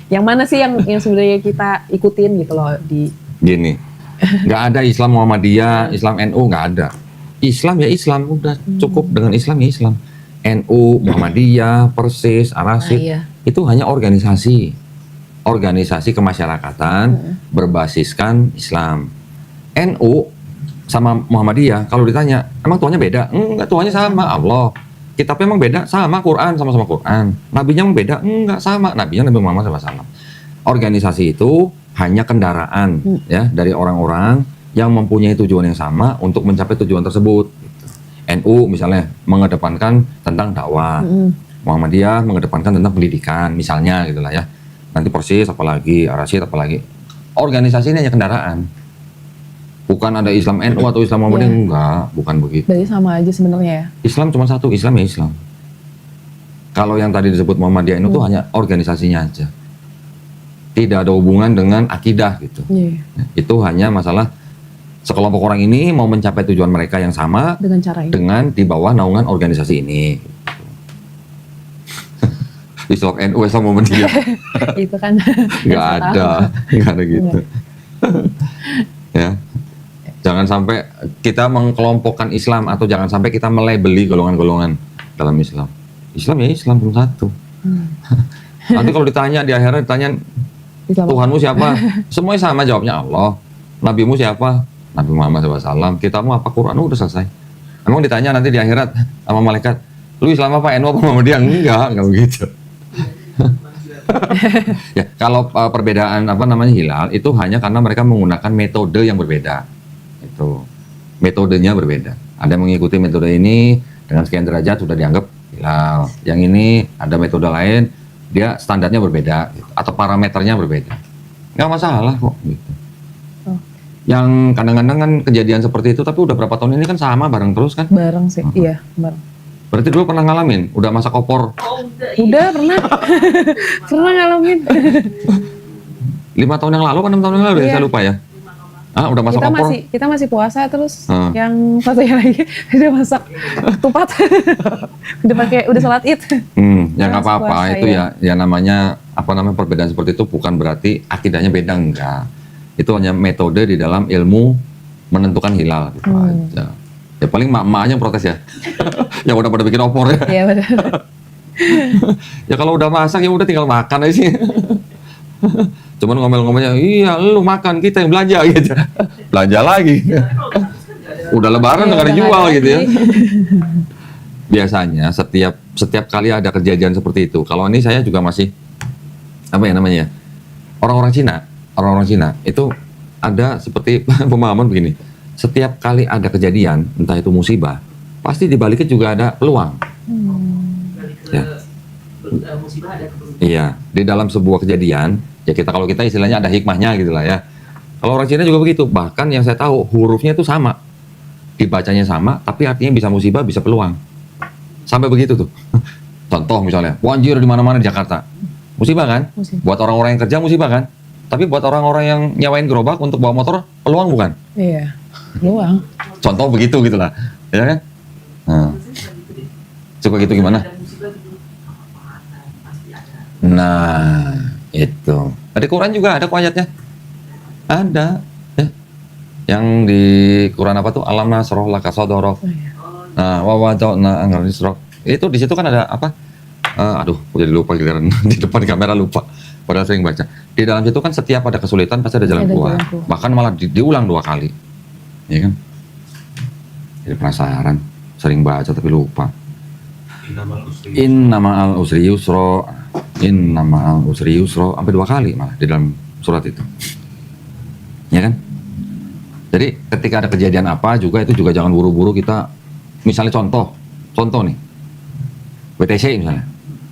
Yang mana sih yang sebenarnya kita ikutin gitu loh di. Gini. Nggak ada Islam Muhammadiyah, Islam NU, nggak ada. Islam ya Islam, udah cukup dengan Islam ya Islam. NU, Muhammadiyah, Persis, Arasid, itu hanya organisasi kemasyarakatan berbasiskan Islam. NU sama Muhammadiyah, kalau ditanya, emang Tuhannya beda? Enggak, Tuhannya sama, Allah. Kitabnya emang beda? Sama, Quran, sama-sama Quran. Nabinya emang beda? Enggak, sama, Nabinya Nabi Muhammad SAW. Organisasi itu hanya kendaraan ya dari orang-orang yang mempunyai tujuan yang sama untuk mencapai tujuan tersebut. Gitu. NU misalnya mengedepankan tentang dakwah, Muhammadiyah mengedepankan tentang pendidikan, misalnya gitulah ya. Nanti Persis apalagi, Arasid apalagi. Organisasi ini hanya kendaraan. Bukan ada Islam NU atau Islam Muhammadiyah, enggak, bukan begitu. Berarti sama aja sebenarnya ya. Islam cuma satu, Islam ya Islam. Kalau yang tadi disebut Muhammadiyah itu hanya organisasinya aja. Tidak ada hubungan dengan akidah gitu. Itu hanya masalah sekelompok orang ini mau mencapai tujuan mereka yang sama dengan cara ini. Dengan di bawah naungan organisasi ini. Islam NU, Islam Muhammadiyah. Itu kan nggak ada gitu. Ya, jangan sampai kita mengkelompokkan Islam atau jangan sampai kita melabeli golongan-golongan dalam Islam. Islam ya Islam cuma satu. Nanti kalau ditanya di akhirat ditanya Tuhanmu siapa? Semuanya sama jawabnya Allah. Nabimu siapa? Nabi Muhammad SAW. Kitabmu apa? Quran, udah selesai. Emang ditanya nanti di akhirat sama malaikat, lu Islam apa? NU apa Muhammadiyah? Enggak begitu. Ya, kalau perbedaan hilal itu hanya karena mereka menggunakan metode yang berbeda. Itu metodenya berbeda. Ada yang mengikuti metode ini dengan sekian derajat sudah dianggap hilal. Yang ini ada metode lain, dia standarnya berbeda gitu, atau parameternya berbeda. Nggak masalah kok gitu. Yang kadang-kadang kan kejadian seperti itu, tapi udah berapa tahun ini kan sama bareng terus kan? Bareng sih, iya bareng. Berarti dulu pernah ngalamin, udah masak opor? Udah pernah, pernah ngalamin. 5 tahun yang lalu, 6 tahun yang lalu ya, saya lupa ya. Ah, udah masak opor? Kita masih puasa terus yang satunya lagi udah masak tupat. udah salat Id. Ya nggak apa-apa itu ya namanya perbedaan seperti itu bukan berarti akidahnya beda, enggak. Itu hanya metode di dalam ilmu menentukan hilal gitu aja. Ya paling mak-maknya protes ya. Yang udah pada bikin opor ya. Iya benar. Ya kalau udah masak ya udah tinggal makan aja sih. Cuman ngomel-ngomelnya, iya lu makan, kita yang belanja gitu. Belanja lagi. Udah lebaran nggak ada jual gitu ya. Biasanya setiap kali ada kejadian seperti itu. Kalau ini saya juga masih orang-orang Cina itu ada seperti pemahaman begini. Setiap kali ada kejadian, entah itu musibah, pasti dibaliknya juga ada peluang. Ya. Iya, di dalam sebuah kejadian, ya kalau kita istilahnya ada hikmahnya gitu lah ya. Kalau orang Cina juga begitu. Bahkan yang saya tahu hurufnya itu sama, dibacanya sama, tapi artinya bisa musibah, bisa peluang. Sampai begitu tuh. Contoh misalnya, banjir di mana-mana di Jakarta, musibah kan? Buat orang-orang yang kerja musibah kan? Tapi buat orang-orang yang nyawain gerobak untuk bawa motor, peluang bukan? Iya, peluang. Contoh begitu gitulah, ya kan? Suka gitu gimana? Nah, itu. Di Quran juga ada kok ayatnya. Ada, ya. Yang di Quran apa tuh? Alam nasroh laka sodorok. Nah, wawadona anggar nisrok. Itu di situ kan ada apa? Aduh, jadi lupa giliran di depan kamera lupa. Padahal sering baca. Di dalam situ kan setiap ada kesulitan pasti ada jalan keluar. Bahkan malah diulang 2 kali. Ya kan? Jadi penasaran. Sering baca tapi lupa. Inna ma'al usri yusro. Inna ma'al usri yusro. Sampai 2 kali malah di dalam surat itu. Ya kan? Jadi ketika ada kejadian apa juga itu juga jangan buru-buru kita. Misalnya contoh nih. WTC misalnya.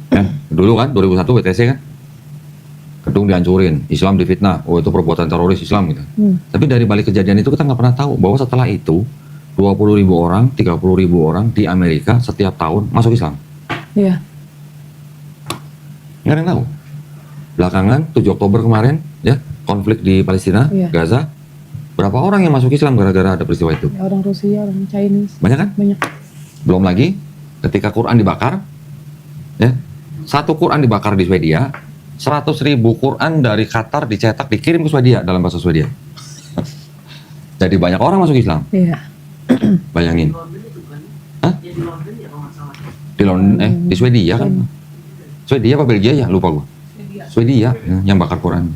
Ya, dulu kan 2001 WTC kan. Gedung dihancurin, Islam difitnah, oh itu perbuatan teroris Islam gitu. Tapi dari balik kejadian itu kita nggak pernah tahu bahwa setelah itu 20.000 orang, 30.000 orang di Amerika setiap tahun masuk Islam. Iya. Nggak ada yang tahu. Belakangan 7 Oktober kemarin, ya konflik di Palestina, Gaza, berapa orang yang masuk Islam gara-gara ada peristiwa itu? Ya, orang Rusia, orang Chinese. Banyak kan? Banyak. Belum lagi ketika Quran dibakar, ya 1 Quran dibakar di Swedia. 100.000 Quran dari Qatar dicetak dikirim ke Swedia dalam bahasa Swedia. Jadi banyak orang masuk Islam. Iya. Bayangin. Hah? Di London, di Swedia kan? Swedia apa Belgia ya? Lupa gua. Swedia yang bakar Quran.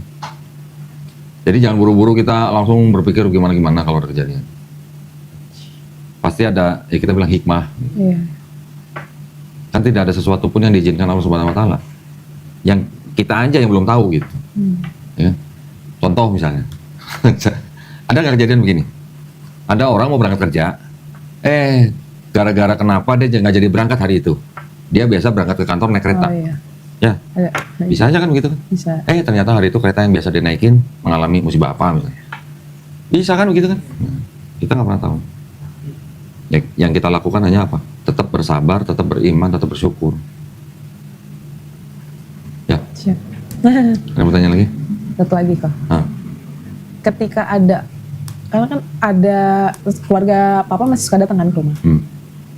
Jadi jangan buru-buru kita langsung berpikir gimana-gimana kalau ada kejadian. Pasti ada, ya kita bilang hikmah. Iya. Kan tidak ada sesuatu pun yang diizinkan Allah Subhanahu wa taala. Yang kita aja yang belum tahu gitu. Ya. Contoh misalnya, ada nggak kejadian begini? Ada orang mau berangkat kerja, gara-gara kenapa dia nggak jadi berangkat hari itu? Dia biasa berangkat ke kantor naik kereta. Oh, iya. Ya, ada. bisa aja kan begitu? Bisa. Ternyata hari itu kereta yang biasa dinaikin mengalami musibah apa misalnya. Bisa kan begitu kan? Kita nggak pernah tahu. Yang kita lakukan hanya apa? Tetap bersabar, tetap beriman, tetap bersyukur. Ya. Siap. Ada mau tanya lagi? Satu lagi kok. Ketika ada, karena kan ada keluarga papa masih suka datang kan ke rumah.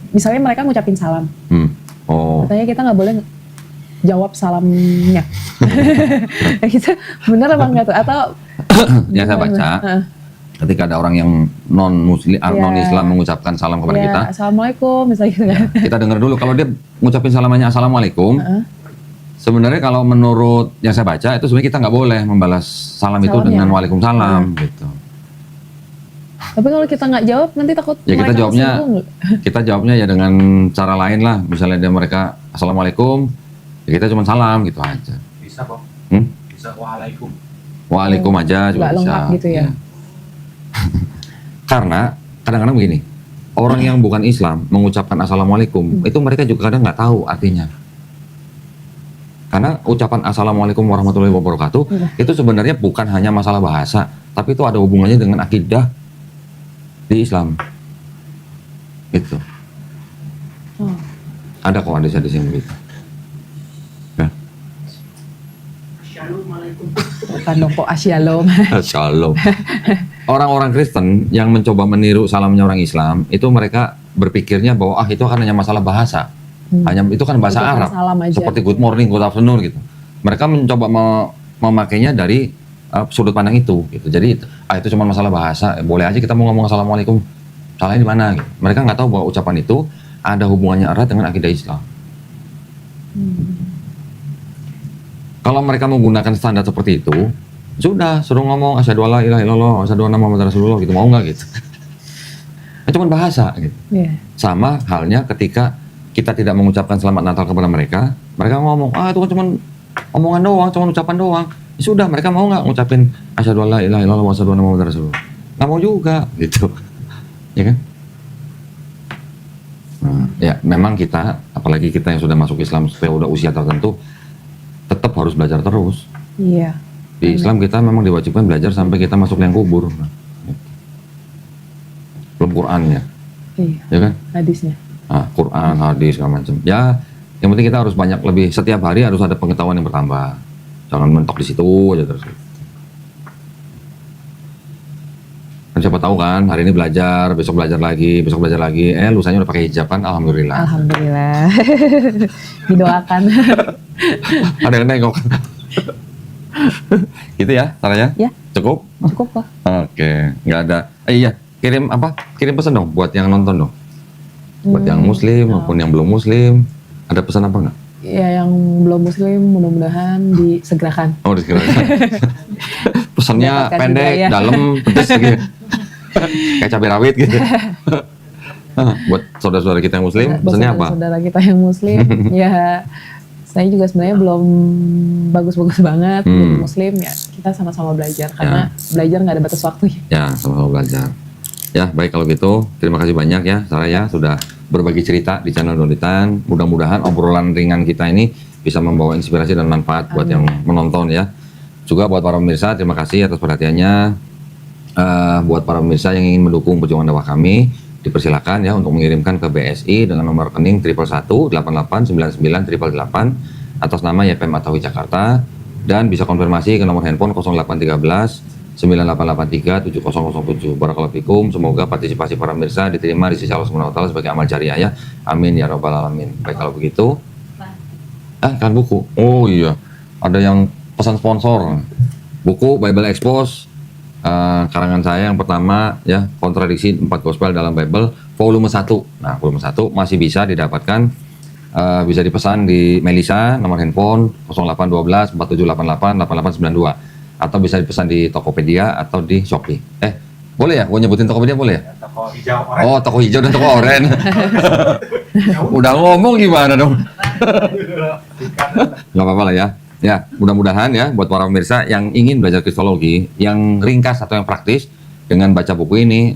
Misalnya mereka ngucapin salam. Oh. Katanya kita nggak boleh jawab salamnya. Gitu, bener apa enggak tuh? Atau yang saya baca, ketika ada orang yang non Islam mengucapkan salam kepada kita, assalamualaikum misalnya gitu kan. Kita dengar dulu kalau dia ngucapin salamannya assalamualaikum. Sebenarnya kalau menurut yang saya baca itu sebenarnya kita nggak boleh membalas salam itu dengan waalaikumsalam gitu. Tapi kalau kita nggak jawab nanti takut ya kita jawabnya ya dengan cara lain lah. Misalnya mereka assalamualaikum, ya kita cuma salam gitu aja. Bisa kok. Bisa waalaikum. Waalaikum aja juga bisa. Lengkap gitu ya. Karena kadang-kadang begini, orang yang bukan Islam mengucapkan assalamualaikum itu mereka juga kadang nggak tahu artinya. Karena ucapan Assalamualaikum warahmatullahi wabarakatuh itu sebenarnya bukan hanya masalah bahasa, tapi itu ada hubungannya dengan akidah di Islam. Gitu. Ada kok hadis-hadis yang begitu. Ya. Assalamualaikum. Bukan dong kok asyalom. Shalom. Orang-orang Kristen yang mencoba meniru salamnya orang Islam, itu mereka berpikirnya bahwa itu kan hanya masalah bahasa. Hanya itu kan bahasa Itu kan Arab. salam aja. Seperti good morning, good afternoon gitu. Mereka mencoba memakainya dari sudut pandang itu gitu. Jadi itu cuma masalah bahasa. Boleh aja kita mau ngomong assalamualaikum. Salahnya di mana gitu. Mereka nggak tahu bahwa ucapan itu ada hubungannya erat dengan akidah Islam. Kalau mereka menggunakan standar seperti itu, sudah suruh ngomong asyhadu alla ilaha illallah, asyhadu anna muhammadar rasulullah gitu, mau nggak gitu. Itu cuma bahasa gitu. Sama halnya ketika kita tidak mengucapkan selamat Natal kepada mereka, mereka ngomong, itu kan cuma omongan doang, cuma ucapan doang. Ya sudah, mereka mau nggak ngucapin asyhadu alla ilaha illallah wa asyhadu anna muhammadar rasulullah? Nggak mau juga gitu. Ya kan? Ya memang kita, apalagi kita yang sudah masuk Islam supaya udah usia tertentu, tetap harus belajar terus. Iya. Di Islam kita memang diwajibkan belajar sampai kita masuk liang kubur. Belum Qur'annya. Iya. Ya kan? Hadisnya. Quran, hadis, segala macam. Ya, yang penting kita harus banyak lebih, setiap hari harus ada pengetahuan yang bertambah. Jangan mentok di situ aja terus. Kan siapa tahu kan, hari ini belajar, besok belajar lagi, lusanya udah pakai hijab kan, alhamdulillah. Alhamdulillah. Didoakan. Ada yang nengok. Gitu ya, caranya? Ya. Cukup? Cukup kok. Oke, nggak ada. Iya, kirim pesan dong buat yang nonton dong. Buat yang muslim maupun yang belum muslim, ada pesan apa nggak? Ya, yang belum muslim mudah-mudahan disegerakan. Oh, disegerakan. Pesannya Mendapatkan pendek, hidayah. dalam, pedes gitu. Kayak cabai rawit gitu. Buat saudara-saudara kita yang muslim, pesannya apa? Saudara kita yang muslim, ya saya juga sebenarnya belum bagus-bagus banget, belum muslim, ya kita sama-sama belajar karena belajar nggak ada batas waktunya. Ya, sama-sama belajar. Ya, baik kalau gitu. Terima kasih banyak ya, Sarah ya, sudah berbagi cerita di channel Donditan. Mudah-mudahan obrolan ringan kita ini bisa membawa inspirasi dan manfaat buat yang menonton ya. Juga buat para pemirsa, terima kasih atas perhatiannya. Buat para pemirsa yang ingin mendukung perjuangan dakwah kami, dipersilakan ya untuk mengirimkan ke BSI dengan nomor rekening 111 88 99 888 atas nama YPM Atawi Jakarta, dan bisa konfirmasi ke nomor handphone 0813 9883 7007. Barakallahu fikum. Semoga partisipasi para pemirsa diterima di sisi Allah Subhanahu wa taala sebagai amal jariah ya. Amin ya rabbal alamin. Baik kalau begitu. Kan buku. Oh iya. Ada yang pesan sponsor. Buku Bible Expose karangan saya yang pertama ya, kontradiksi 4 gospel dalam Bible, volume 1. Nah, volume 1 masih bisa didapatkan, bisa dipesan di Melisa, nomor handphone 0812 4788 8892. Atau bisa dipesan di Tokopedia atau di Shopee. Boleh ya? Gue nyebutin Tokopedia boleh ya? Toko hijau orange. Oh, toko hijau dan toko oranye. Udah ngomong gimana dong? Gak apa-apa lah ya. Ya, mudah-mudahan ya buat para pemirsa yang ingin belajar kristologi, yang ringkas atau yang praktis, dengan baca buku ini,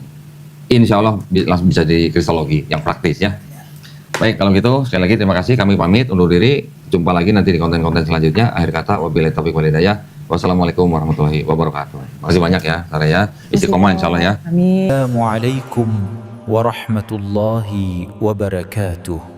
insya Allah langsung bisa di kristologi yang praktis ya. Baik, kalau gitu sekali lagi terima kasih, kami pamit undur diri. Jumpa lagi nanti di konten-konten selanjutnya. Akhir kata, wabillahi taufiq wal hidayah. Wassalamualaikum warahmatullahi wabarakatuh. Makasih banyak ya, Sarah ya. Istiqomah insya Allah ya. Amin. Assalamualaikum warahmatullahi wabarakatuh.